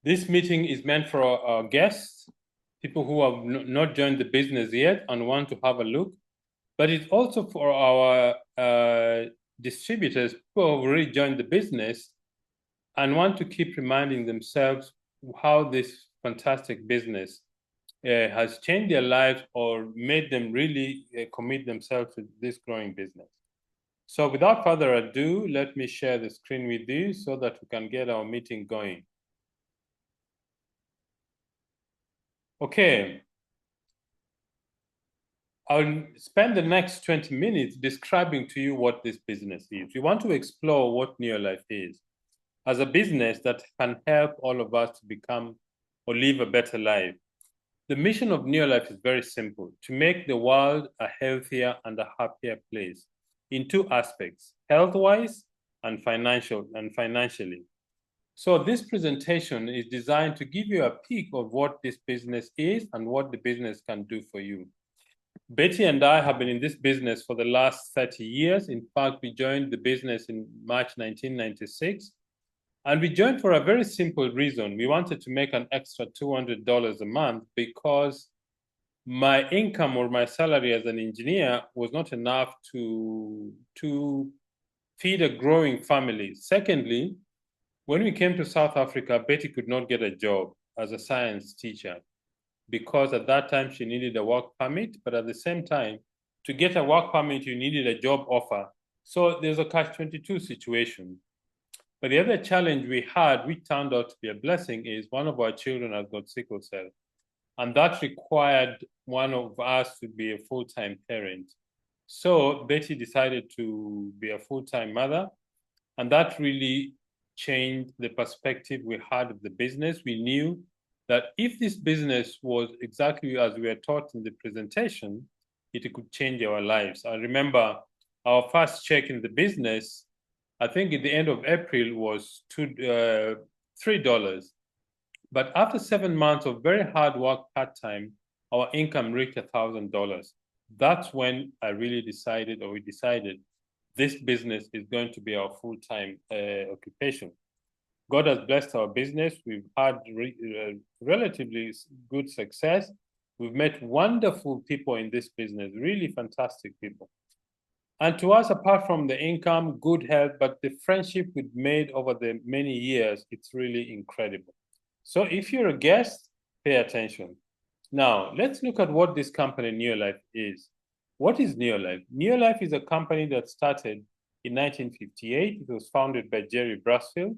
This meeting is meant for our guests, people who have not joined the business yet and want to have a look, but it's also for our distributors who have already joined the business and want to keep reminding themselves how this fantastic business has changed their lives or made them really commit themselves to this growing business. So without further ado, let me share the screen with you so that we can get our meeting going. Okay. I'll spend the next 20 minutes describing to you what this business is. We want to explore what Neolife is as a business that can help all of us to become or live a better life. The mission of Neolife is very simple: to make the world a healthier and a happier place in two aspects, health-wise and financially. So this presentation is designed to give you a peek of what this business is and what the business can do for you. Betty and I have been in this business for the last 30 years. In fact, we joined the business in March 1996. And we joined for a very simple reason. We wanted to make an extra $200 a month because my income or my salary as an engineer was not enough to feed a growing family. Secondly, when we came to South Africa, Betty could not get a job as a science teacher, because at that time she needed a work permit, but at the same time, to get a work permit, you needed a job offer. So there's a catch-22 situation. But the other challenge we had, which turned out to be a blessing, is one of our children has got sickle cell. And that required one of us to be a full-time parent. So Betty decided to be a full-time mother. And that really changed the perspective we had of the business. We knew that if this business was exactly as we were taught in the presentation, it could change our lives. I remember our first check in the business, I think at the end of April, was $3. But after 7 months of very hard work part-time, our income reached $1,000. That's when I really decided, or we decided, this business is going to be our full-time occupation. God has blessed our business. We've had relatively good success. We've met wonderful people in this business, really fantastic people. And to us, apart from the income, good health, but the friendship we've made over the many years, it's really incredible. So if you're a guest, pay attention. Now, let's look at what this company Neolife is. What is Neolife? Neolife is a company that started in 1958. It was founded by Jerry Brasfield.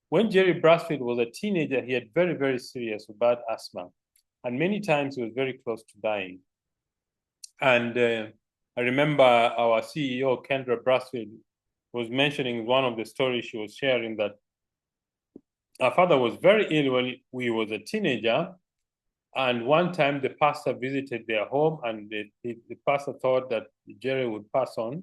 When Jerry Brasfield was a teenager, he had very, very serious bad asthma. And many times he was very close to dying. And I remember our CEO, Kendra Brasfield, was mentioning one of the stories she was sharing that her father was very ill when he was a teenager. And one time the pastor visited their home, and the pastor thought that Jerry would pass on.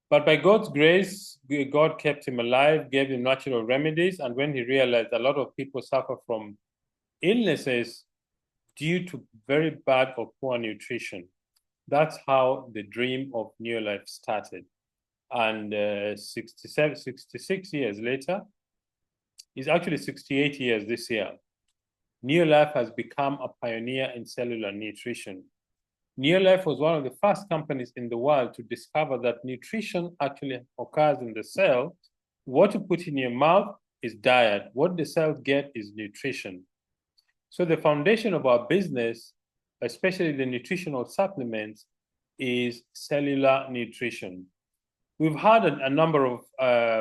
But by God's grace, God kept him alive, gave him natural remedies. And when he realized a lot of people suffer from illnesses due to very bad or poor nutrition, that's how the dream of Neolife started. And 66 years later, it's actually 68 years this year, Neolife has become a pioneer in cellular nutrition. Neolife was one of the first companies in the world to discover that nutrition actually occurs in the cell. What you put in your mouth is diet. What the cells get is nutrition. So the foundation of our business, especially the nutritional supplements, is cellular nutrition. We've had a number of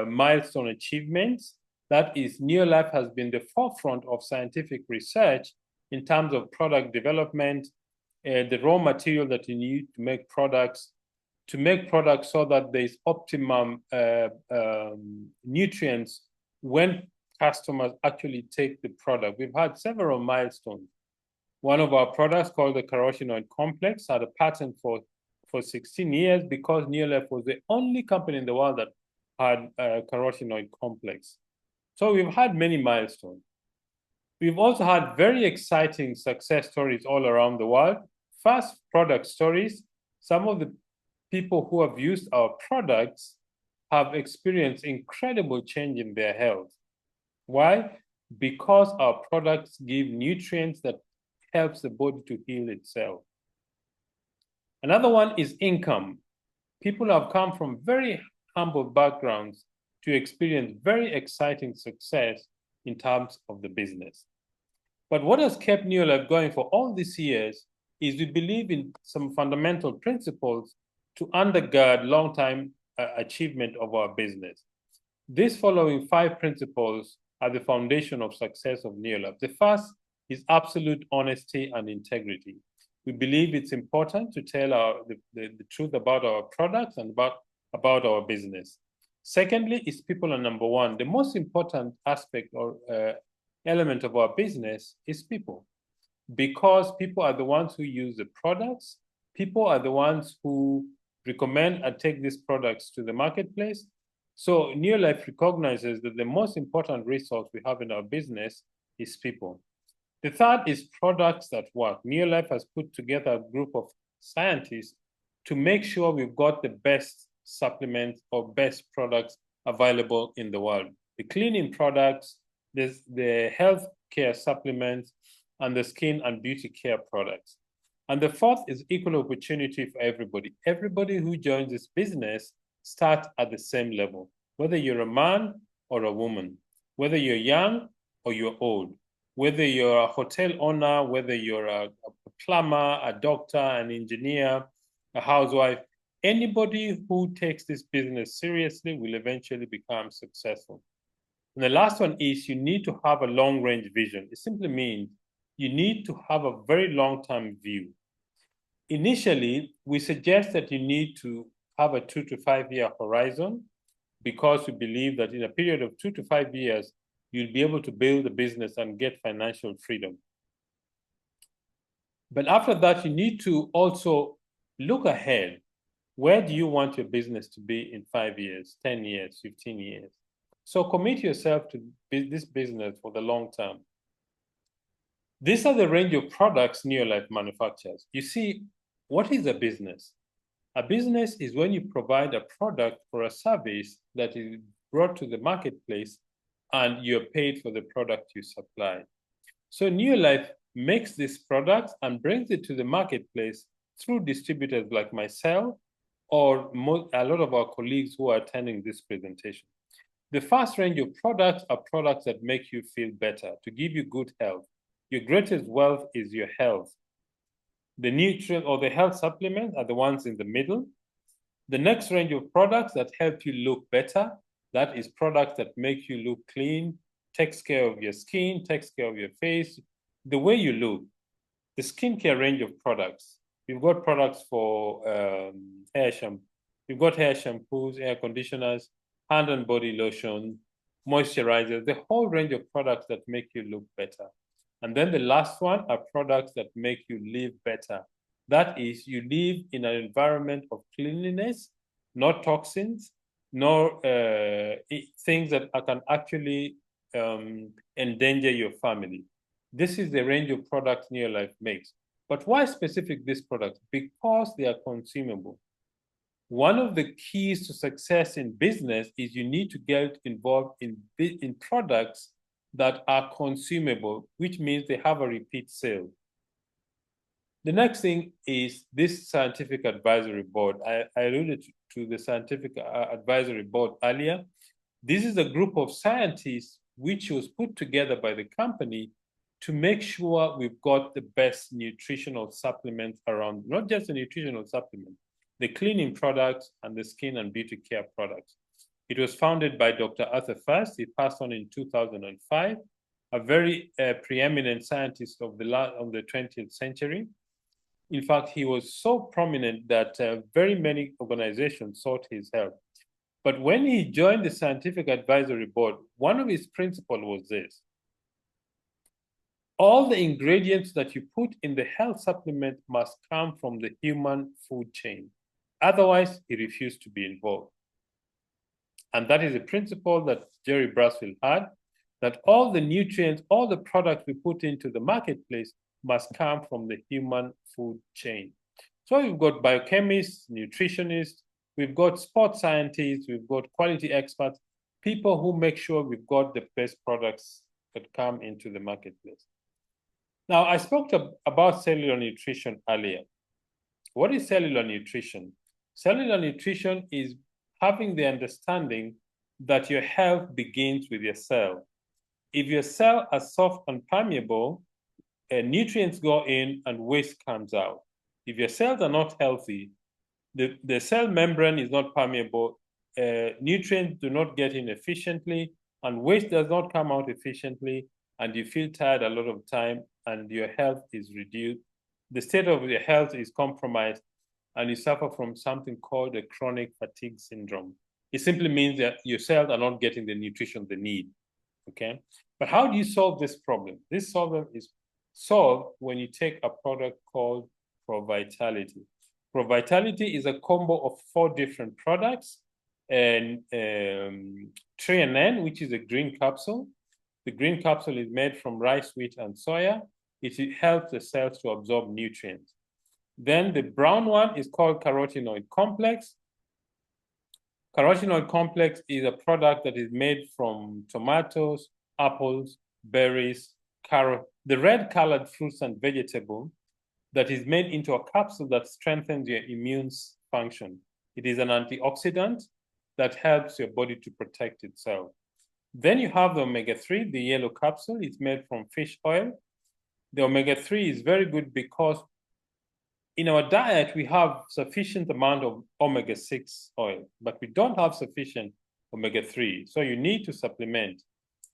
milestone achievements. That is, Neolife has been the forefront of scientific research in terms of product development, the raw material that you need to make products so that there's optimum nutrients when customers actually take the product. We've had several milestones. One of our products, called the carotenoid complex, had a patent for 16 years because Neolife was the only company in the world that had a carotenoid complex. So we've had many milestones. We've also had very exciting success stories all around the world. First, product stories. Some of the people who have used our products have experienced incredible change in their health. Why? because our products give nutrients that helps the body to heal itself. Another one is income. People have come from very humble backgrounds to experience very exciting success in terms of the business. But what has kept Neolife going for all these years is we believe in some fundamental principles to undergird long-term achievement of our business. These following 5 principles are the foundation of success of Neolife. The first is absolute honesty and integrity. We believe it's important to tell the truth about our products and about our business. Secondly, is people are number one. The most important aspect or element of our business is people, because people are the ones who use the products. People are the ones who recommend and take these products to the marketplace. So Neolife recognizes that the most important resource we have in our business is people. The third is products that work. Neolife has put together a group of scientists to make sure we've got the best supplements or best products available in the world. The cleaning products, the health care supplements, and the skin and beauty care products. And the fourth is equal opportunity for everybody. Everybody who joins this business starts at the same level, whether you're a man or a woman, whether you're young or you're old, whether you're a hotel owner, whether you're a plumber, a doctor, an engineer, a housewife, anybody who takes this business seriously will eventually become successful. And the last one is you need to have a long-range vision. It simply means you need to have a very long-term view. Initially, we suggest that you need to have a 2 to 5 year horizon, because we believe that in a period of 2 to 5 years, you'll be able to build a business and get financial freedom. But after that, you need to also look ahead. Where do you want your business to be in 5 years, 10 years, 15 years? So commit yourself to this business for the long term. These are the range of products Neolife manufactures. You see, what is a business? A business is when you provide a product or a service that is brought to the marketplace and you're paid for the product you supply. So Neolife makes this product and brings it to the marketplace through distributors like myself or a lot of our colleagues who are attending this presentation. The first range of products are products that make you feel better, to give you good health. Your greatest wealth is your health. The nutrient or the health supplements are the ones in the middle. The next range of products that help you look better, that is products that make you look clean, takes care of your skin, takes care of your face, the way you look. The skincare range of products. We've got products for hair shampoo. We've got hair shampoos, hair conditioners, hand and body lotion, moisturizers, the whole range of products that make you look better. And then the last one are products that make you live better. That is, you live in an environment of cleanliness, no toxins, no things that can actually endanger your family. This is the range of products Neolife makes. But why specific these products? Because they are consumable. One of the keys to success in business is you need to get involved in products that are consumable, which means they have a repeat sale. The next thing is this scientific advisory board. I alluded to the scientific advisory board earlier. This is a group of scientists which was put together by the company to make sure we've got the best nutritional supplements around, not just the nutritional supplements, the cleaning products and the skin and beauty care products. It was founded by Dr. Arthur First. He passed on in 2005, a very preeminent scientist of the 20th century. In fact, he was so prominent that very many organizations sought his help. But when he joined the scientific advisory board, one of his principles was this: all the ingredients that you put in the health supplement must come from the human food chain. Otherwise, he refused to be involved. And that is a principle that Jerry Brasfield had, that all the nutrients, all the products we put into the marketplace must come from the human food chain. So we've got biochemists, nutritionists, we've got sports scientists, we've got quality experts, people who make sure we've got the best products that come into the marketplace. Now, I spoke about cellular nutrition earlier. What is cellular nutrition? Cellular nutrition is having the understanding that your health begins with your cell. If your cells are soft and permeable, nutrients go in and waste comes out. If your cells are not healthy, the cell membrane is not permeable, nutrients do not get in efficiently, and waste does not come out efficiently, and you feel tired a lot of time, and your health is reduced. The state of your health is compromised, and you suffer from something called a chronic fatigue syndrome. It simply means that your cells are not getting the nutrition they need, okay? But how do you solve this problem? This problem is solved when you take a product called ProVitality. ProVitality is a combo of 4 different products, and Treanen, which is a green capsule. The green capsule is made from rice, wheat, and soya. It helps the cells to absorb nutrients. Then the brown one is called carotenoid complex. Carotenoid complex is a product that is made from tomatoes, apples, berries, carrot, the red colored fruits and vegetables that is made into a capsule that strengthens your immune function. It is an antioxidant that helps your body to protect itself. Then you have the omega-3, the yellow capsule. It's made from fish oil. The omega-3 is very good because in our diet, we have sufficient amount of omega-6 oil, but we don't have sufficient omega-3. So you need to supplement.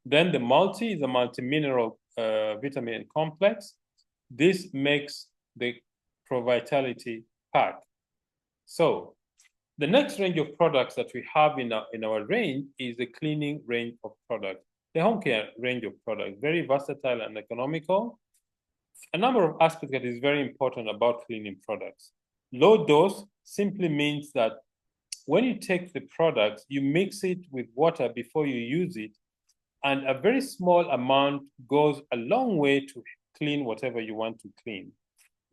Then the multi is a multi-mineral vitamin complex. This makes the ProVitality pack. So the next range of products that we have in our range is the cleaning range of products, the home care range of products, very versatile and economical. A number of aspects that is very important about cleaning products. Low dose simply means that when you take the product, you mix it with water before you use it, and a very small amount goes a long way to clean whatever you want to clean.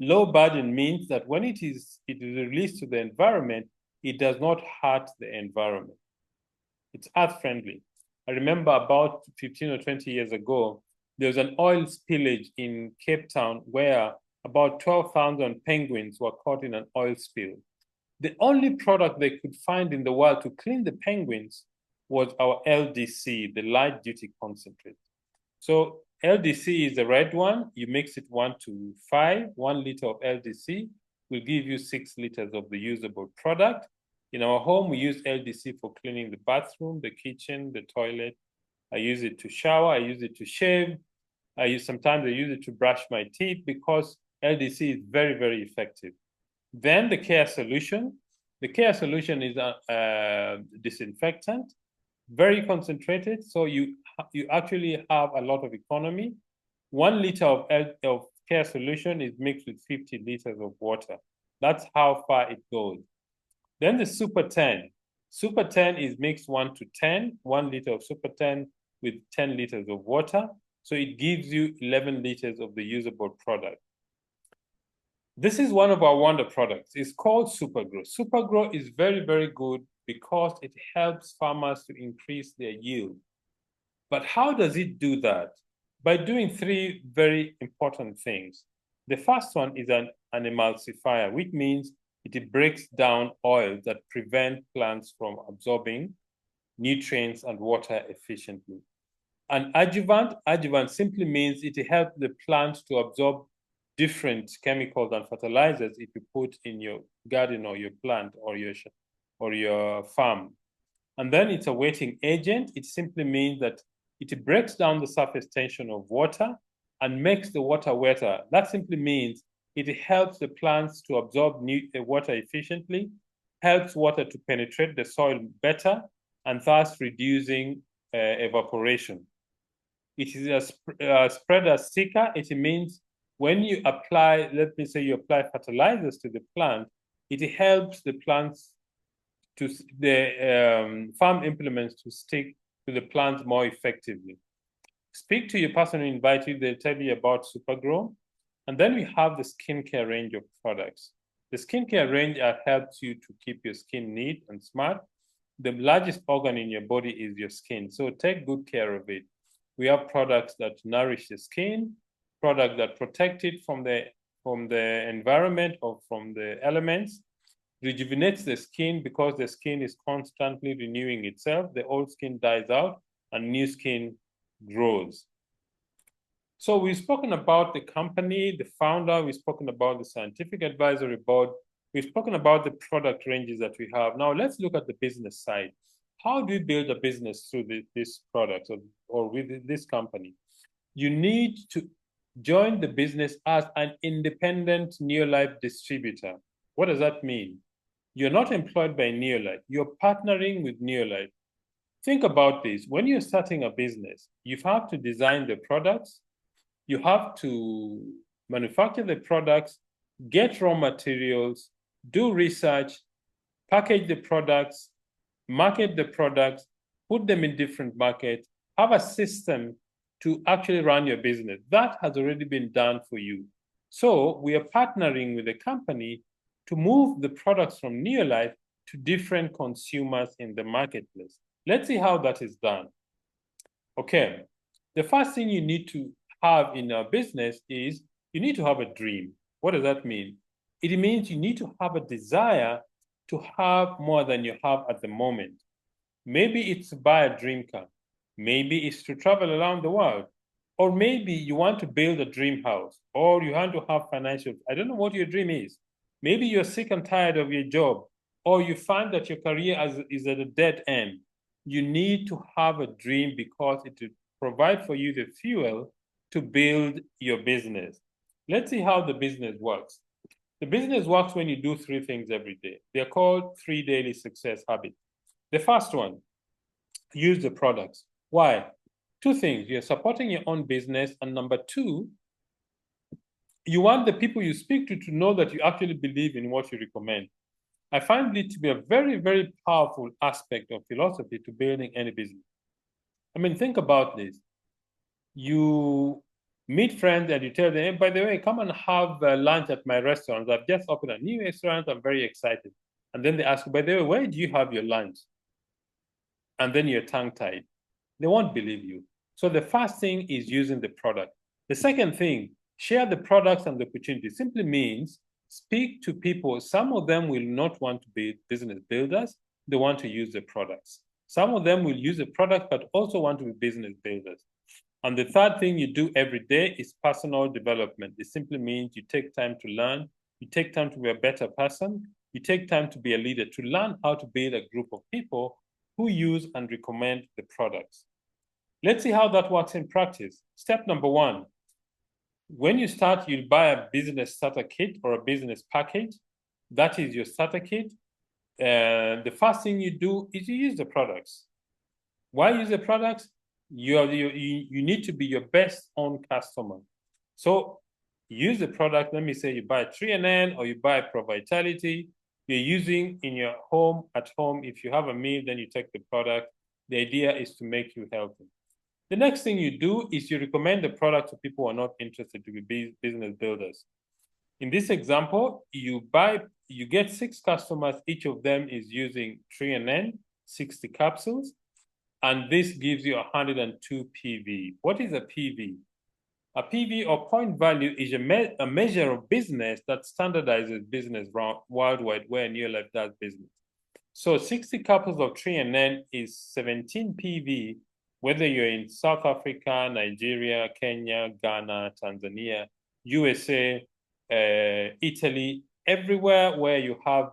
Low burden means that when it is released to the environment, it does not hurt the environment. It's earth friendly. I remember about 15 or 20 years ago, there was an oil spillage in Cape Town where about 12,000 penguins were caught in an oil spill. The only product they could find in the world to clean the penguins was our LDC, the light duty concentrate. So LDC is the red one. You mix it 1 to 5. 1 liter of LDC will give you 6 liters of the usable product. In our home, we use LDC for cleaning the bathroom, the kitchen, the toilet. I use it to shower. I use it to shave. Sometimes I use it to brush my teeth because LDC is very, very effective. Then the care solution. The care solution is a disinfectant, very concentrated. So you actually have a lot of economy. 1 liter of care solution is mixed with 50 liters of water. That's how far it goes. Then the Super 10. Super 10 is mixed 1 to 10, 1 liter of Super 10 with 10 liters of water. So it gives you 11 liters of the usable product. This is one of our wonder products. It's called Supergrow. Supergrow is very, very good because it helps farmers to increase their yield. But how does it do that? By doing 3 very important things. The first one is an emulsifier, which means it breaks down oils that prevent plants from absorbing nutrients and water efficiently. An adjuvant simply means it helps the plant to absorb different chemicals and fertilizers if you put in your garden or your plant or your farm. And then it's a wetting agent. It simply means that it breaks down the surface tension of water and makes the water wetter. That simply means it helps the plants to absorb water efficiently, helps water to penetrate the soil better, and thus reducing evaporation. It is a spreader sticker. It means when you apply, let me say you apply fertilizers to the plant, it helps the plants to the farm implements to stick to the plants more effectively. Speak to your person who invited you, they'll tell you about Supergrow. And then we have the skincare range of products. The skincare range helps you to keep your skin neat and smart. The largest organ in your body is your skin, so take good care of it. We have products that nourish the skin, products that protect it from the environment or from the elements, rejuvenates the skin because the skin is constantly renewing itself. The old skin dies out and new skin grows. So we've spoken about the company, the founder, we've spoken about the scientific advisory board, we've spoken about the product ranges that we have. Now let's look at the business side. How do we build a business through this product or with this company? You need to join the business as an independent Neolife distributor. What does that mean? You're not employed by Neolife. You're partnering with Neolife. Think about this. When you're starting a business, you have to design the products, you have to manufacture the products, get raw materials, do research, package the products, market the products, put them in different markets, have a system to actually run your business. That has already been done for you. So we are partnering with a company to move the products from Neolife to different consumers in the marketplace. Let's see how that is done. Okay, the first thing you need to have in a business is you need to have a dream. What does that mean? It means you need to have a desire to have more than you have at the moment. Maybe it's to buy a dream car. Maybe it's to travel around the world. Or maybe you want to build a dream house, or you want to have financial, I don't know what your dream is. Maybe you're sick and tired of your job, or you find that your career is at a dead end. You need to have a dream because it will provide for you the fuel to build your business. Let's see how the business works. The business works when you do 3 things every day. They're called 3 daily success habits. The first one, use the products. Why? 2 things. You're supporting your own business. And number 2, you want the people you speak to know that you actually believe in what you recommend. I find it to be a very, very powerful aspect of philosophy to building any business. I mean, think about this. You meet friends and you tell them, hey, by the way, come and have lunch at my restaurant. I've just opened a new restaurant. I'm very excited. And then they ask you, by the way, where do you have your lunch? And then you're tongue-tied. They won't believe you. So the first thing is using the product. The second thing, share the products and the opportunities. Simply means speak to people. Some of them will not want to be business builders. They want to use the products. Some of them will use the product, but also want to be business builders. And the third thing you do every day is personal development. It simply means you take time to learn. You take time to be a better person. You take time to be a leader, to learn how to build a group of people who use and recommend the products. Let's see how that works in practice. Step number 1, when you start, you'll buy a business starter kit or a business package. That is your starter kit. The first thing you do is you use the products. Why use the products? You need to be your best own customer. So use the product. Let me say you buy 3NN or you buy Pro Vitality. You're using in your home, at home. If you have a meal, then you take the product. The idea is to make you healthy. The next thing you do is you recommend the product to people who are not interested to be business builders. In this example, you get 6 customers. Each of them is using 3NN, 60 capsules. And this gives you 102 PV. What is a PV? A PV, or point value, is a measure of business that standardizes business worldwide where Neolife does business. So 60 capsules of 3NN is 17 PV, whether you're in South Africa, Nigeria, Kenya, Ghana, Tanzania, USA, Italy, everywhere where you have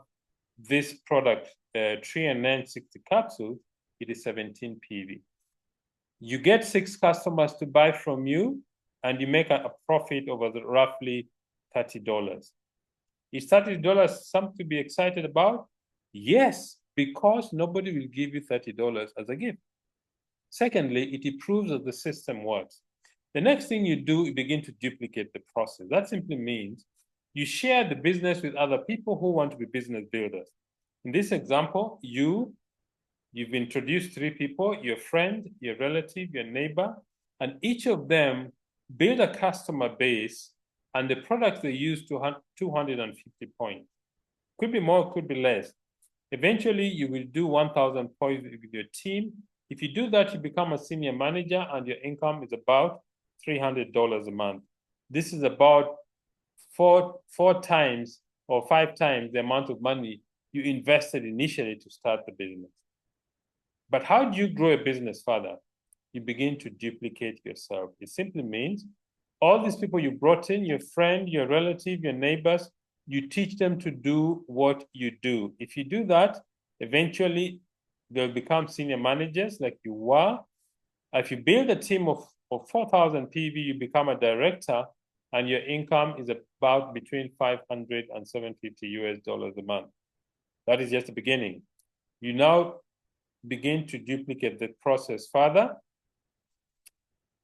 this product, 3NN 60 capsules, it is 17 PV. You get 6 customers to buy from you, and you make a profit over roughly $30. Is $30 something to be excited about? Yes, because nobody will give you $30 as a gift. Secondly, it proves that the system works. The next thing you do, you begin to duplicate the process. That simply means you share the business with other people who want to be business builders. In this example, you've introduced 3 people, your friend, your relative, your neighbor, and each of them build a customer base, and the products they use to 250 points. Could be more, could be less. Eventually, you will do 1,000 points with your team, If you do that, you become a senior manager and your income is about $300 a month. This is about four times or 5 times the amount of money you invested initially to start the business. But how do you grow a business further? You begin to duplicate yourself. It simply means all these people you brought in, your friend, your relative, your neighbors, you teach them to do what you do. If you do that, eventually they'll become senior managers like you were. If you build a team of 4,000 PV, you become a director and your income is about between 500 and 750 US dollars a month. That is just the beginning. You now begin to duplicate the process further.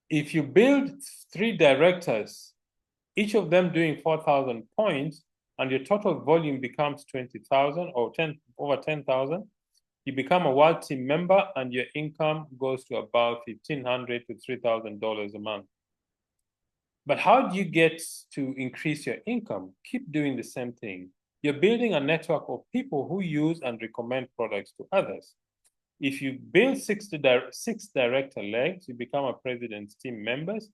If you build 3 directors, each of them doing 4,000 points, and your total volume becomes 20,000 or over 10,000, you become a world team member and your income goes to about $1,500 to $3,000 a month. But how do you get to increase your income? Keep doing the same thing. You're building a network of people who use and recommend products to others. If you build 6 director legs, you become a president's team members,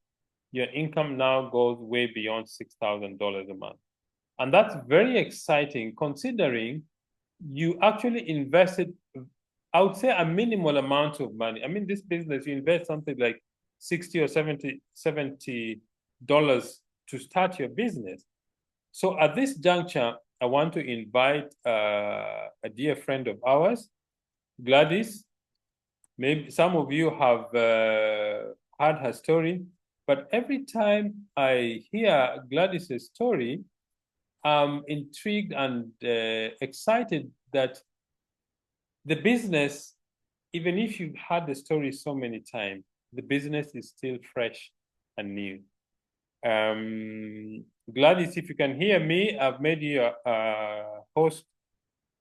your income now goes way beyond $6,000 a month. And that's very exciting considering you actually invested, I would say, a minimal amount of money. I mean, this business, you invest something like 60 or 70 dollars to start your business. So at this juncture, I want to invite a dear friend of ours, Gladys. Maybe some of you have heard her story, but every time I hear Gladys's story, I'm intrigued and excited that the business, even if you've heard the story so many times, the business is still fresh and new. Gladys, if you can hear me, I've made you a host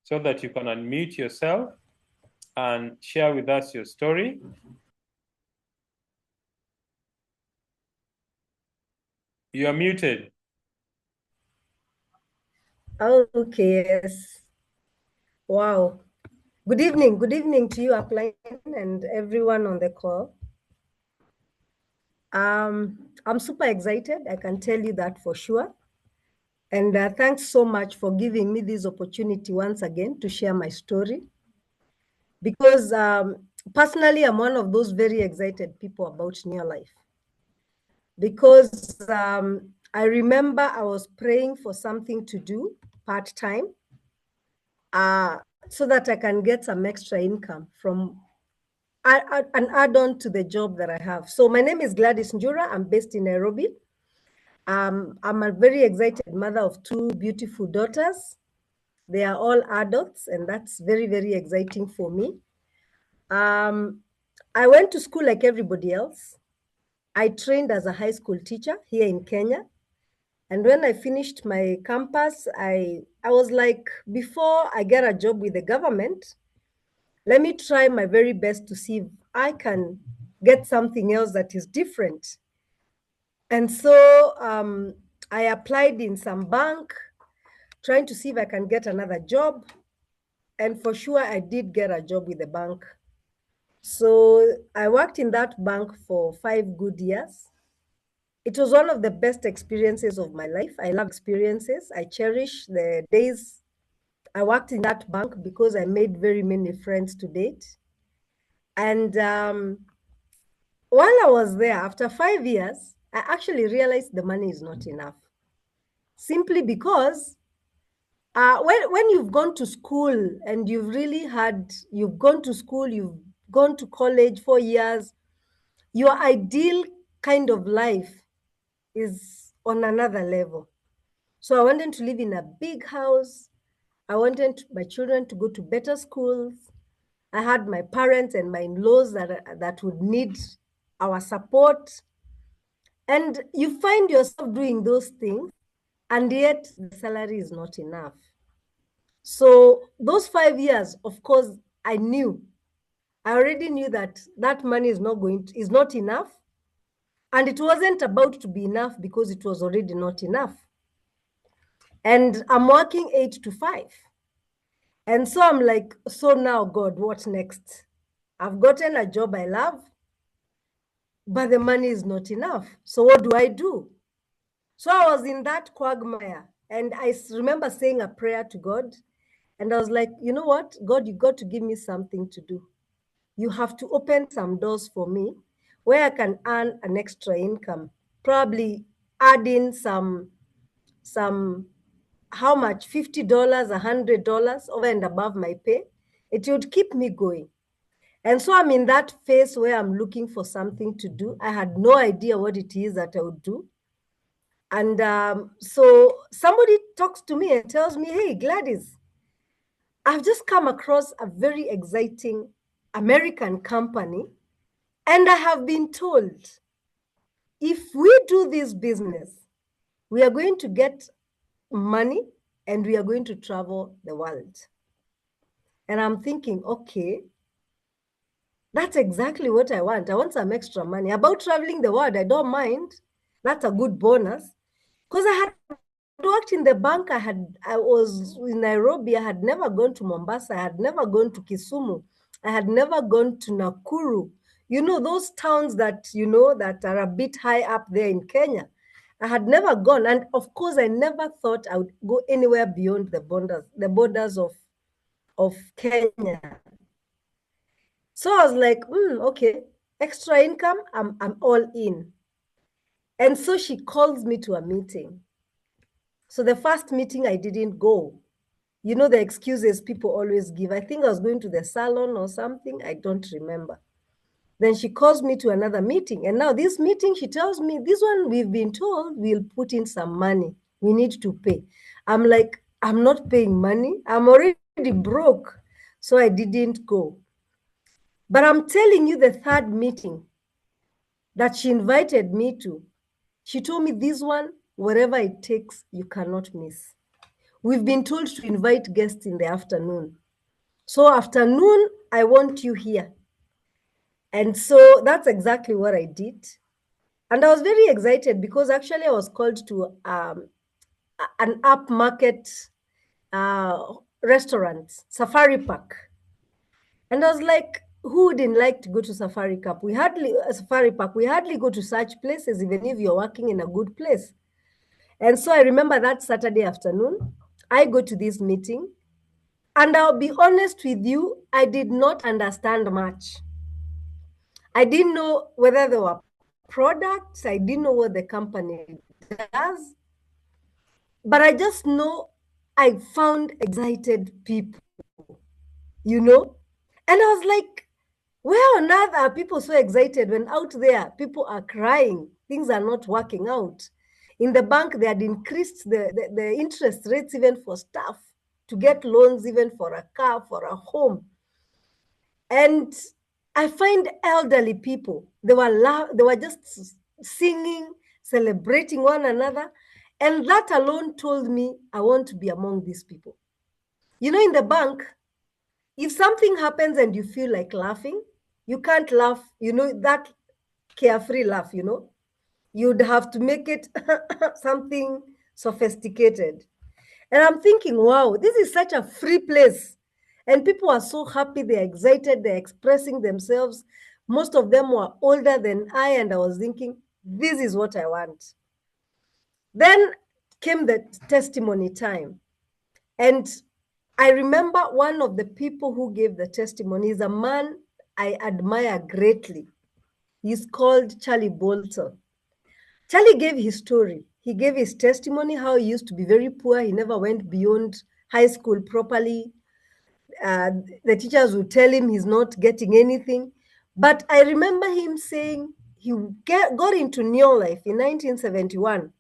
so that you can unmute yourself and share with us your story. You are muted. Okay, yes. Wow. Good evening to you, Upline, and everyone on the call. I'm super excited, I can tell you that for sure. And thanks so much for giving me this opportunity once again to share my story. Because personally, I'm one of those very excited people about Neolife. Because I remember I was praying for something to do part-time so that I can get some extra income from an add-on to the job that I have. So my name is Gladys Njura. I'm based in Nairobi. I'm a very excited mother of 2 beautiful daughters. They are all adults, and that's very, very exciting for me. I went to school like everybody else. I trained as a high school teacher here in Kenya. And when I finished my campus, I was like, before I get a job with the government, let me try my very best to see if I can get something else that is different. And so I applied in some bank, trying to see if I can get another job. And for sure, I did get a job with the bank. So I worked in that bank for 5 good years. It was one of the best experiences of my life. I love experiences. I cherish the days I worked in that bank because I made very many friends to date. And while I was there, after 5 years, I actually realized the money is not enough. Simply because when you've gone to school and you've gone to school, you've gone to college 4 years, your ideal kind of life is on another level. So I wanted to live in a big house. I wanted my children to go to better schools. I had my parents and my in-laws that would need our support. And you find yourself doing those things, and yet the salary is not enough. So those 5 years, of course, I already knew that that money is not enough. And it wasn't about to be enough because it was already not enough. And I'm working 8 to 5. And so I'm like, so now, God, what next? I've gotten a job I love, but the money is not enough. So what do I do? So I was in that quagmire, and I remember saying a prayer to God, and I was like, you know what, God, you got to give me something to do. You have to open some doors for me where I can earn an extra income, probably add in some, how much, $50, $100 over and above my pay. It would keep me going. And so I'm in that phase where I'm looking for something to do. I had no idea what it is that I would do. And so somebody talks to me and tells me, hey, Gladys, I've just come across a very exciting American company. And I have been told, if we do this business, we are going to get money and we are going to travel the world. And I'm thinking, okay, that's exactly what I want. I want some extra money. About traveling the world, I don't mind. That's a good bonus. Because I had worked in the bank. I was in Nairobi. I had never gone to Mombasa. I had never gone to Kisumu. I had never gone to Nakuru. You know, those towns that, you know, that are a bit high up there in Kenya. I had never gone. And of course, I never thought I would go anywhere beyond the borders of Kenya. So I was like, okay, extra income, I'm all in. And so she calls me to a meeting. So the first meeting, I didn't go. You know, the excuses people always give. I think I was going to the salon or something. I don't remember. Then she calls me to another meeting. And now this meeting, she tells me, this one we've been told we'll put in some money. We need to pay. I'm like, I'm not paying money. I'm already broke. So I didn't go. But I'm telling you, the third meeting that she invited me to, she told me, this one, whatever it takes, you cannot miss. We've been told to invite guests in the afternoon. So afternoon, I want you here. And so that's exactly what I did. And I was very excited because actually I was called to an upmarket restaurant, Safari Park. And I was like, who wouldn't like to go to Safari Park? Safari Park. We hardly go to such places, even if you're working in a good place. And so I remember that Saturday afternoon, I go to this meeting. And I'll be honest with you, I did not understand much. I didn't know whether there were products. I didn't know what the company does. But I just know I found excited people, you know? And I was like, where on earth are people so excited when out there people are crying, things are not working out? In the bank, they had increased the interest rates even for staff to get loans, even for a car, for a home. And I find elderly people, they were just singing, celebrating one another. And that alone told me I want to be among these people. You know, in the bank, if something happens and you feel like laughing, you can't laugh, you know, that carefree laugh, you know, you'd have to make it something sophisticated. And I'm thinking, wow, this is such a free place. And people are so happy, they're excited, they're expressing themselves. Most of them were older than I, and I was thinking, this is what I want. Then came the testimony time. And I remember one of the people who gave the testimony is a man I admire greatly. He's called Charlie Bolton. Charlie gave his story. He gave his testimony, how he used to be very poor. He never went beyond high school properly. The teachers would tell him he's not getting anything. But I remember him saying he got into Neolife in 1971.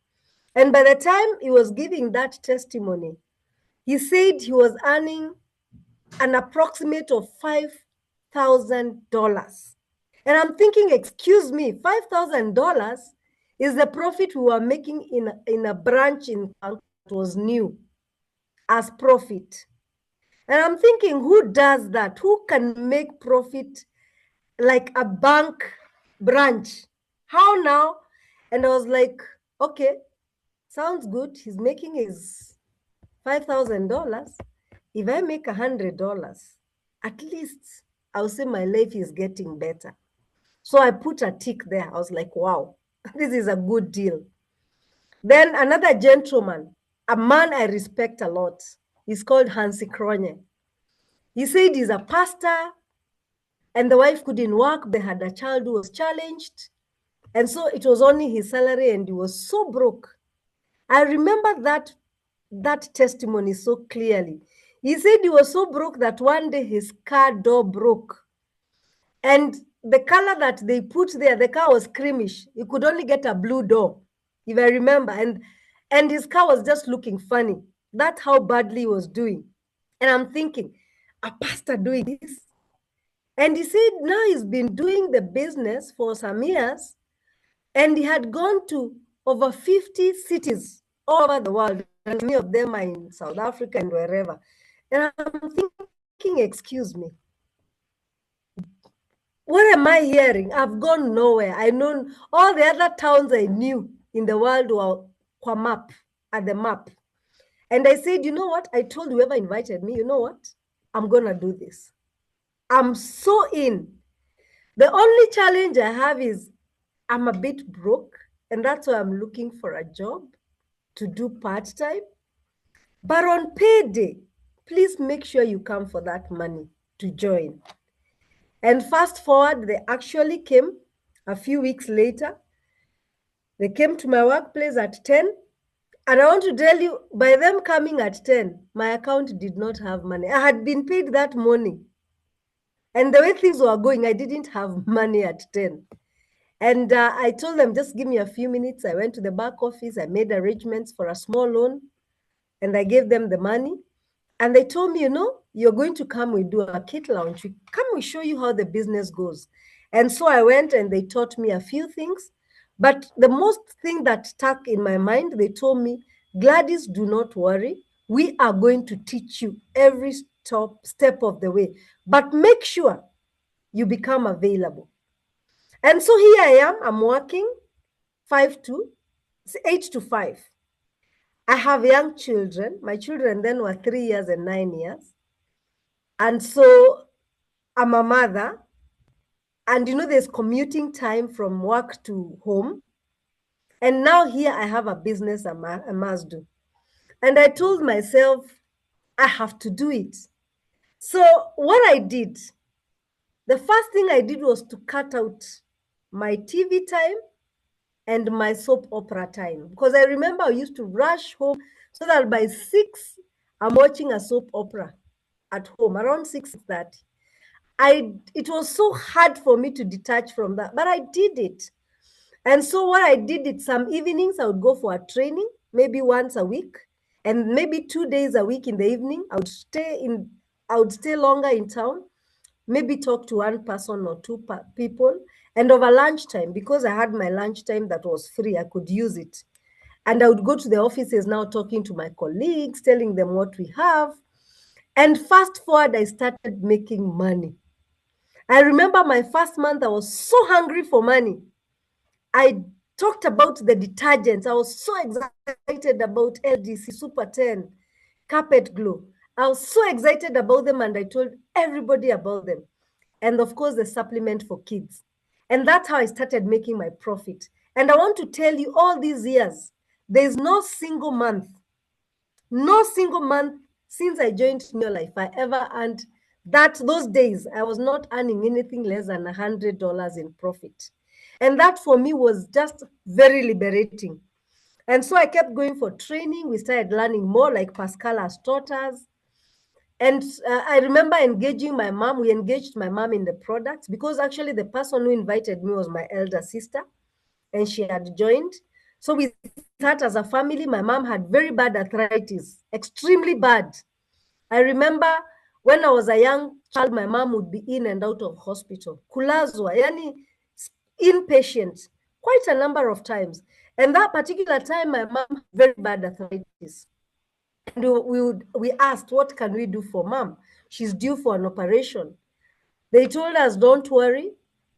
And by the time he was giving that testimony, he said he was earning an approximate of $5,000. And I'm thinking, excuse me, $5,000 is the profit we were making in a branch in bank that was new as profit. And I'm thinking, who does that? Who can make profit like a bank branch? How now? And I was like, okay, sounds good. He's making his $5,000. If I make $100, at least I'll say my life is getting better. So I put a tick there. I was like, wow, this is a good deal. Then another gentleman, a man I respect a lot, he's called Hansi Kronje. He said he's a pastor and the wife couldn't work. They had a child who was challenged. And so it was only his salary and he was so broke. I remember that testimony so clearly. He said he was so broke that one day his car door broke. And the color that they put there, the car was creamish. You could only get a blue door, if I remember. And his car was just looking funny. That's how badly he was doing. And I'm thinking, a pastor doing this? And he said now he's been doing the business for some years, and he had gone to over 50 cities all over the world, and many of them are in South Africa and wherever. And I'm thinking, excuse me, what am I hearing? I've gone nowhere. I know all the other towns I knew in the world were map, at the map. And I said, you know what? I told whoever invited me, you know what? I'm going to do this. I'm so in. The only challenge I have is I'm a bit broke, and that's why I'm looking for a job to do part-time. But on payday, please make sure you come for that money to join. And fast forward, they actually came a few weeks later. They came to my workplace at 10. And I want to tell you, by them coming at 10, my account did not have money. I had been paid that morning. And the way things were going, I didn't have money at 10. And I told them, just give me a few minutes. I went to the back office. I made arrangements for a small loan. And I gave them the money. And they told me, you know, you're going to come, we do a kit launch. Come, we show you how the business goes. And so I went and they taught me a few things. But the most thing that stuck in my mind, they told me, Gladys, do not worry. We are going to teach you every step of the way. But make sure you become available. And so here I am, I'm working 8 to 5. I have young children. My children then were 3 years and 9 years. And so I'm a mother. And you know, there's commuting time from work to home. And now here I have a business I must do. And I told myself, I have to do it. So what I did, the first thing I did was to cut out my TV time and my soap opera time. Because I remember I used to rush home so that by 6, I'm watching a soap opera at home, around 6:30. It was so hard for me to detach from that, but I did it. And so what I did is some evenings I would go for a training, maybe once a week, and maybe 2 days a week in the evening. I would stay longer in town, maybe talk to one person or two people. And over lunchtime, because I had my lunchtime that was free, I could use it. And I would go to the offices now talking to my colleagues, telling them what we have. And fast forward, I started making money. I remember my first month, I was so hungry for money. I talked about the detergents. I was so excited about LDC, Super 10, Carpet Glow. I was so excited about them and I told everybody about them. And of course, the supplement for kids. And that's how I started making my profit. And I want to tell you all these years, there's no single month since I joined Neolife I ever earned those days. I was not earning anything less than $100 in profit. And that for me was just very liberating. And so I kept going for training. We started learning more, like Pascal has taught us. And I remember engaging my mom. We engaged my mom in the products because actually the person who invited me was my elder sister and she had joined. So we sat as a family. My mom had very bad arthritis, extremely bad. I remember when I was a young child, my mom would be in and out of hospital. Kulazwa, yani inpatient, quite a number of times. And that particular time, my mom had very bad arthritis. And we asked, what can we do for mom? She's due for an operation. They told us, don't worry,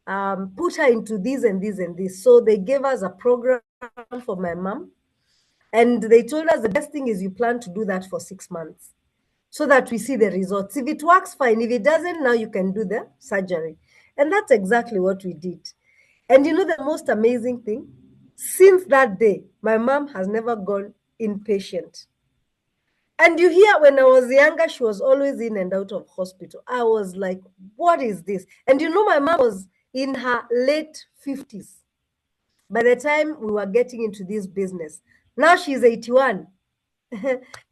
put her into this and this and this. So they gave us a program for my mom. And they told us the best thing is you plan to do that for 6 months. so that we see the results. If it works, fine. If it doesn't, now you can do the surgery. And that's exactly what we did. And you know the most amazing thing? Since that day, my mom has never gone inpatient. And you hear when I was younger, she was always in and out of hospital. I was like, what is this? And you know, my mom was in her late 50s by the time we were getting into this business. Now she's 81.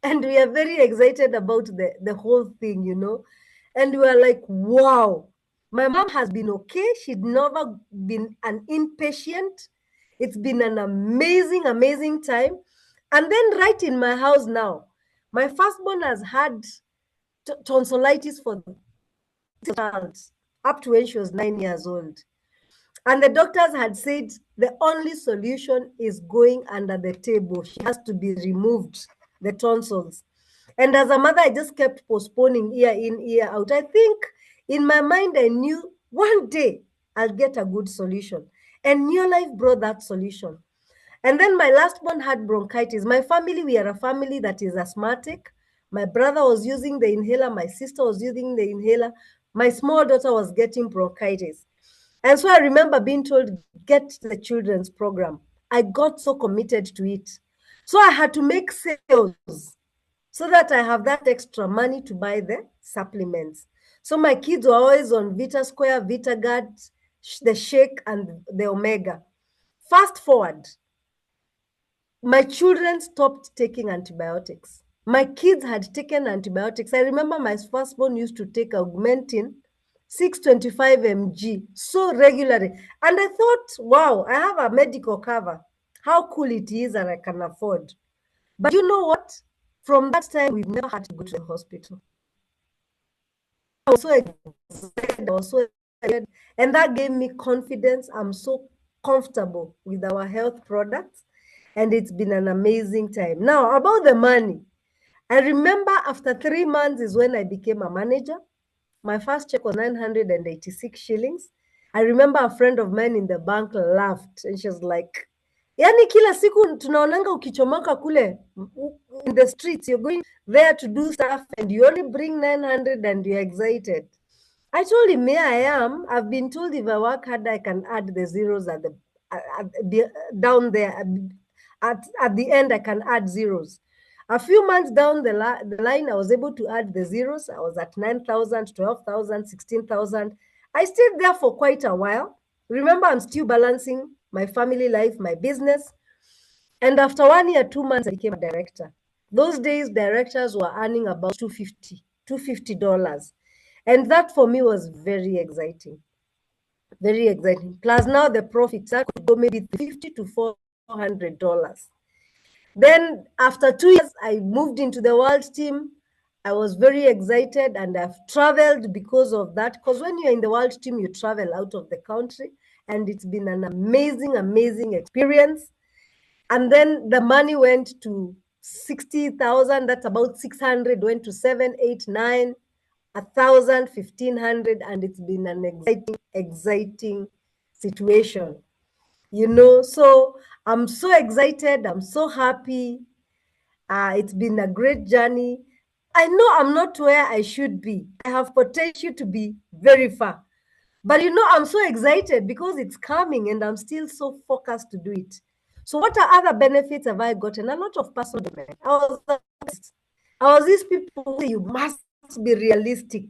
And we are very excited about the whole thing, you know. And we are like, wow, my mom has been okay. She'd never been an inpatient. It's been an amazing, amazing time. And then right in my house now, my firstborn has had tonsillitis for up to when she was 9 years old. And the doctors had said the only solution is going under the table. She has to be removed, the tonsils. And as a mother, I just kept postponing year in, year out. I think in my mind, I knew one day I'll get a good solution. And Neolife brought that solution. And then my last one had bronchitis. My family, we are a family that is asthmatic. My brother was using the inhaler. My sister was using the inhaler. My small daughter was getting bronchitis. And so I remember being told, get the children's program. I got so committed to it. So I had to make sales so that I have that extra money to buy the supplements. So my kids were always on Vita Square, Vita Guard, the Shake, and the Omega. Fast forward, my children stopped taking antibiotics. My kids had taken antibiotics. I remember my firstborn used to take Augmentin 625 mg so regularly. And I thought, wow, I have a medical cover. How cool it is and I can afford. But you know what? From that time, we've never had to go to the hospital. I was so excited. I was so excited. And that gave me confidence. I'm so comfortable with our health products. And it's been an amazing time. Now, about the money. I remember after 3 months is when I became a manager. My first check was 986 shillings. I remember a friend of mine in the bank laughed and she was like, yani kila siku tunaonanga ukichomoka kule in the streets, you're going there to do stuff and you only bring 900 and you're excited. I told him, yeah, I am. I've been told if I work hard, I can add the zeros at down there. At the end, I can add zeros. A few months down the line, I was able to add the zeros. I was at 9,000, 12,000, 16,000. I stayed there for quite a while. Remember, I'm still balancing my family life, my business. And after 1 year, 2 months, I became a director. Those days, directors were earning about $250. And that for me was very exciting. Very exciting. Plus now the profits, I could go maybe $50 to $400. Then after 2 years, I moved into the world team. I was very excited and I've traveled because of that. Because when you're in the world team, you travel out of the country. And it's been an amazing, amazing experience. And then the money went to 60,000. That's about 600, went to 7, 8, 9, 1,000, 1,500. And it's been an exciting, exciting situation. You know, so I'm so excited. I'm so happy. It's been a great journey. I know I'm not where I should be. I have potential to be very far. But you know, I'm so excited because it's coming and I'm still so focused to do it. So what are other benefits have I gotten? A lot of personal development. I was these people who say you must be realistic.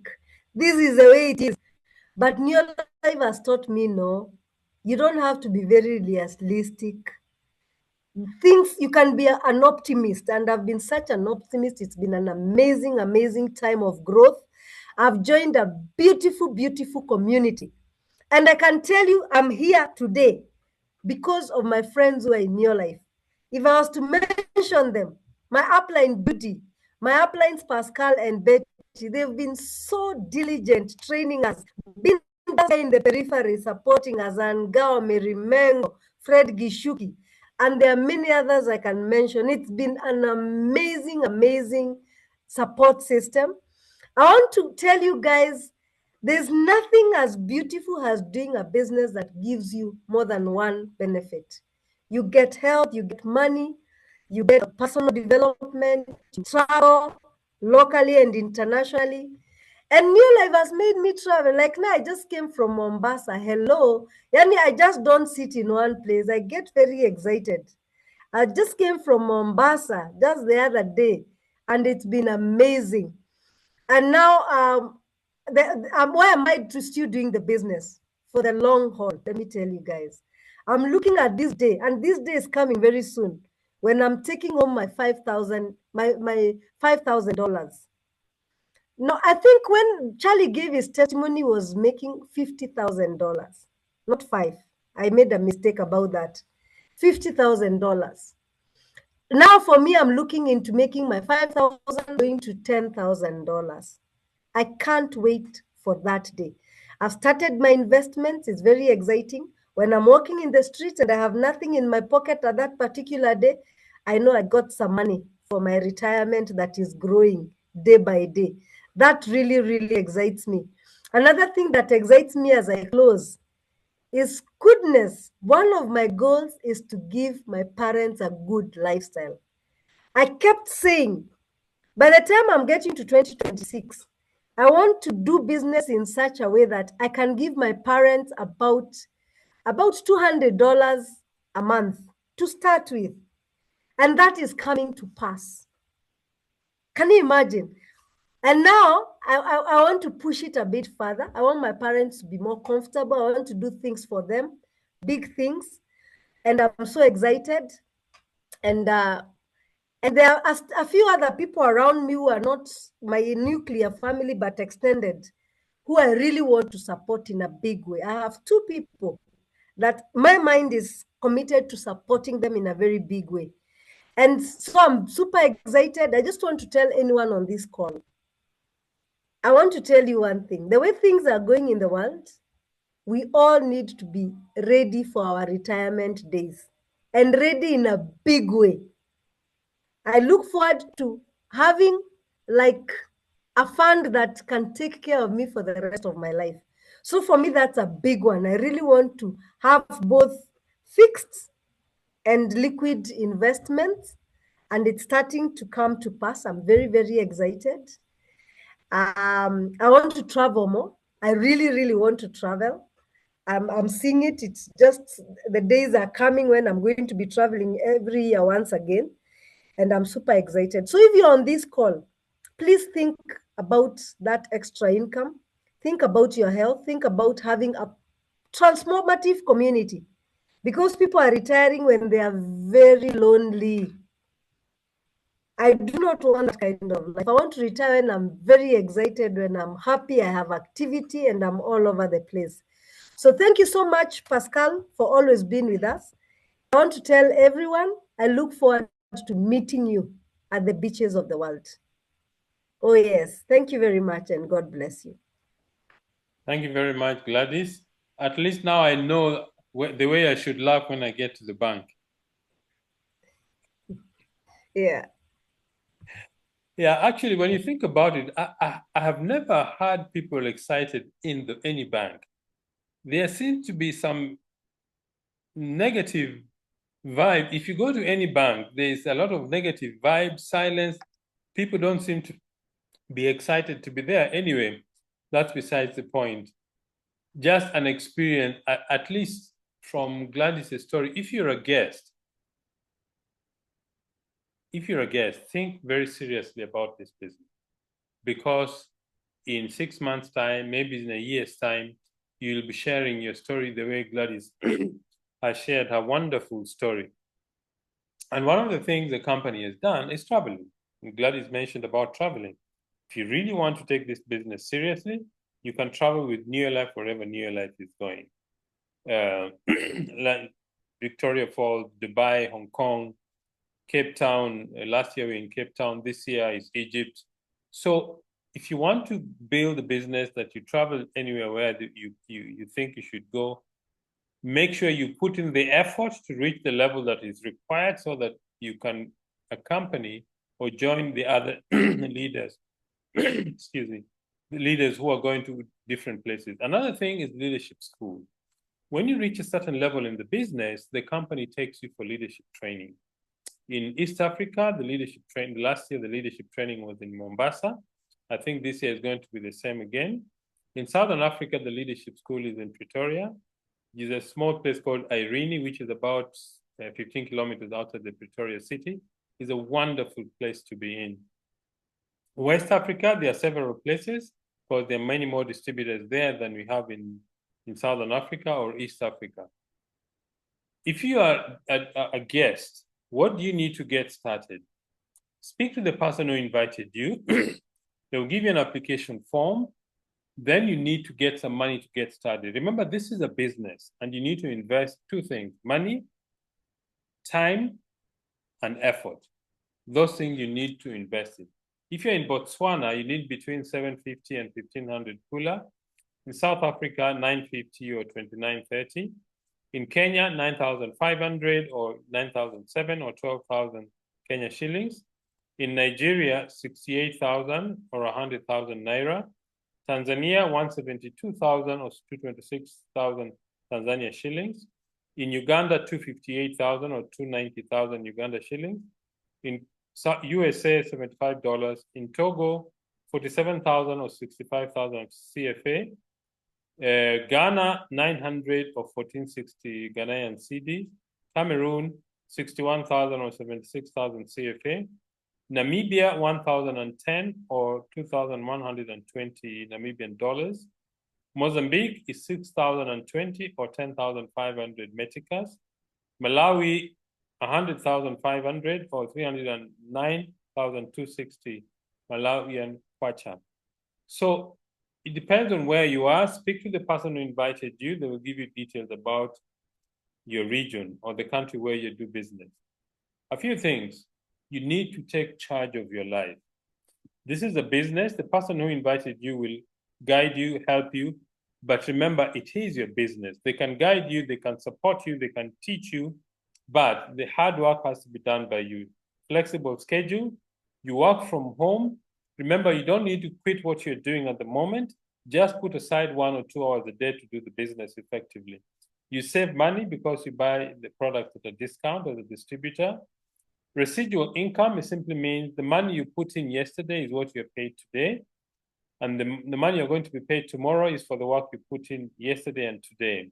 This is the way it is. But Neolife has taught me, no, you don't have to be very realistic. Things, you can be an optimist, and I've been such an optimist. It's been an amazing, amazing time of growth. I've joined a beautiful, beautiful community. And I can tell you, I'm here today because of my friends who are in your life. If I was to mention them, my upline Beauty, my uplines Pascal and Betty, they've been so diligent training us, been in the periphery supporting us, and Gao Merimengo, Fred Gishuki, and there are many others I can mention. It's been an amazing, amazing support system. I want to tell you guys, there's nothing as beautiful as doing a business that gives you more than one benefit. You get health, you get money, you get personal development, you travel, locally and internationally. And Neolife has made me travel. Like now, I just came from Mombasa. Hello. Yani, I just don't sit in one place. I get very excited. I just came from Mombasa just the other day, and it's been amazing. And now, why am I still doing the business for the long haul? Let me tell you guys. I'm looking at this day, and this day is coming very soon when I'm taking home my 5,000, my $5,000. No, I think when Charlie gave his testimony, was making $50,000, not five. I made a mistake about that. $50,000. Now for me, I'm looking into making my 5,000 going to $10,000. I can't wait for that day. I've started my investments. It's very exciting. When I'm walking in the streets and I have nothing in my pocket at that particular day, I know I got some money for my retirement that is growing day by day. That really, really excites me. Another thing that excites me as I close is goodness. One of my goals is to give my parents a good lifestyle. I kept saying, by the time I'm getting to 2026, I want to do business in such a way that I can give my parents about $200 a month to start with. And that is coming to pass. Can you imagine? And now I want to push it a bit further. I want my parents to be more comfortable. I want to do things for them, big things. And I'm so excited. And there are a few other people around me who are not my nuclear family, but extended, who I really want to support in a big way. I have two people that my mind is committed to supporting them in a very big way. And so I'm super excited. I just want to tell anyone on this call, I want to tell you one thing. The way things are going in the world, we all need to be ready for our retirement days, and ready in a big way. I look forward to having like a fund that can take care of me for the rest of my life. So for me, that's a big one. I really want to have both fixed and liquid investments, and it's starting to come to pass. I'm very, very excited. I want to travel more. I really, really want to travel. I'm seeing it. It's just the days are coming when I'm going to be traveling every year once again. And I'm super excited. So if you're on this call, please think about that extra income. Think about your health. Think about having a transformative community, because people are retiring when they are very lonely. I do not want that kind of life. I want to retire when I'm very excited, when I'm happy, I have activity, and I'm all over the place. So thank you so much, Pascal, for always being with us. I want to tell everyone, I look forward to meeting you at the beaches of the world. Oh, yes. Thank you very much, and God bless you. Thank you very much, Gladys. At least now I know the way I should laugh when I get to the bank. Yeah. Yeah, actually, when you think about it, I have never had people excited in any bank. There seems to be some negative vibe. If you go to any bank, there's a lot of negative vibe, silence. People don't seem to be excited to be there. Anyway, that's besides the point. Just an experience, at least from Gladys' story. If you're a guest, think very seriously about this business, because in 6 months' time, maybe in a year's time, you'll be sharing your story the way Gladys has shared her wonderful story. And one of the things the company has done is traveling. Gladys mentioned about traveling. If you really want to take this business seriously, you can travel with Neolife wherever Neolife is going. Like Victoria Falls, Dubai, Hong Kong, Cape Town. Last year we were in Cape Town. This year is Egypt. So if you want to build a business that you travel anywhere where you think you should go, make sure you put in the effort to reach the level that is required so that you can accompany or join the other leaders, excuse me, the leaders who are going to different places. Another thing is leadership school. When you reach a certain level in the business, the company takes you for leadership training. In East Africa, the leadership training, last year, the leadership training was in Mombasa. I think this year is going to be the same again. In Southern Africa, the leadership school is in Pretoria. There's a small place called Irene, which is about 15 kilometers outside the Pretoria city. It's a wonderful place to be in. West Africa, there are several places, because there are many more distributors there than we have in Southern Africa or East Africa. If you are a guest, what do you need to get started? Speak to the person who invited you. They'll give you an application form. Then you need to get some money to get started. Remember, this is a business, and you need to invest two things: money, time, and effort. Those things you need to invest in. If you're in Botswana, you need between 750 and 1,500 kula. In South Africa, 950 or 2930. In Kenya, 9,500 or 9,007 or 12,000 Kenya shillings. In Nigeria, 68,000 or 100,000 naira. Tanzania, 172,000 or 226,000 Tanzania shillings. In Uganda, 258,000 or 290,000 Uganda shillings. In USA, $75. In Togo, 47,000 or 65,000 CFA. Ghana, 900 or 1460 Ghanaian cedi. Cameroon, 61,000 or 76,000 CFA. Namibia, 1,010 or 2,120 Namibian dollars. Mozambique is 6,020 or 10,500 meticas. Malawi, 100,500 or 309,260 Malawian kwacha. So it depends on where you are. Speak to the person who invited you. They will give you details about your region or the country where you do business. A few things. You need to take charge of your life. This is a business. The person who invited you will guide you, help you. But remember, it is your business. They can guide you, they can support you, they can teach you, but the hard work has to be done by you. Flexible schedule. You work from home. Remember, you don't need to quit what you're doing at the moment. Just put aside 1 or 2 hours a day to do the business effectively. You save money because you buy the product at a discount as a distributor. Residual income, it simply means the money you put in yesterday is what you're paid today. And the money you're going to be paid tomorrow is for the work you put in yesterday and today.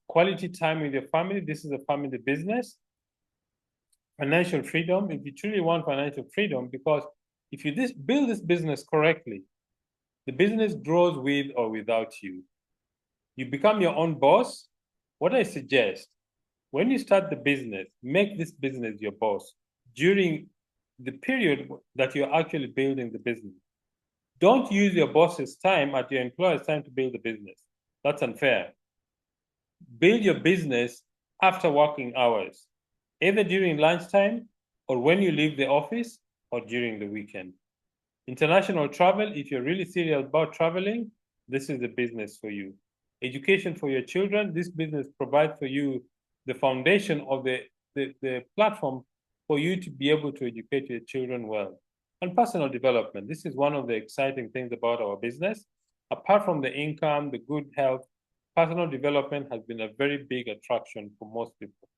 Quality time with your family. This is a family business. Financial freedom. If you truly want financial freedom, because if you build this business correctly, the business grows with or without you. You become your own boss. What I suggest, when you start the business, make this business your boss during the period that you're actually building the business. Don't use your boss's time at your employer's time to build the business. That's unfair. Build your business after working hours, either during lunchtime or when you leave the office or during the weekend. International travel, if you're really serious about traveling, this is the business for you. Education for your children, this business provides for you the foundation of the platform for you to be able to educate your children well. And personal development, this is one of the exciting things about our business. Apart from the income, the good health, personal development has been a very big attraction for most people.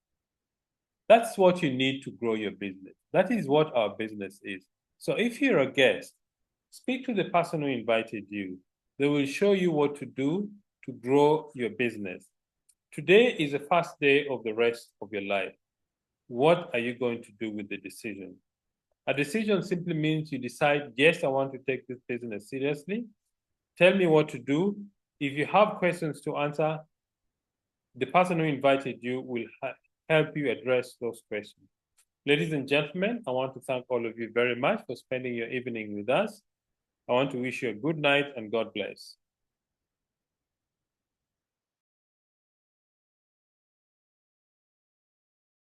That's what you need to grow your business. That is what our business is. So if you're a guest, speak to the person who invited you. They will show you what to do to grow your business. Today is the first day of the rest of your life. What are you going to do with the decision? A decision simply means you decide, yes, I want to take this business seriously. Tell me what to do. If you have questions to answer, the person who invited you will help you address those questions. Ladies and gentlemen, I want to thank all of you very much for spending your evening with us. I want to wish you a good night and God bless.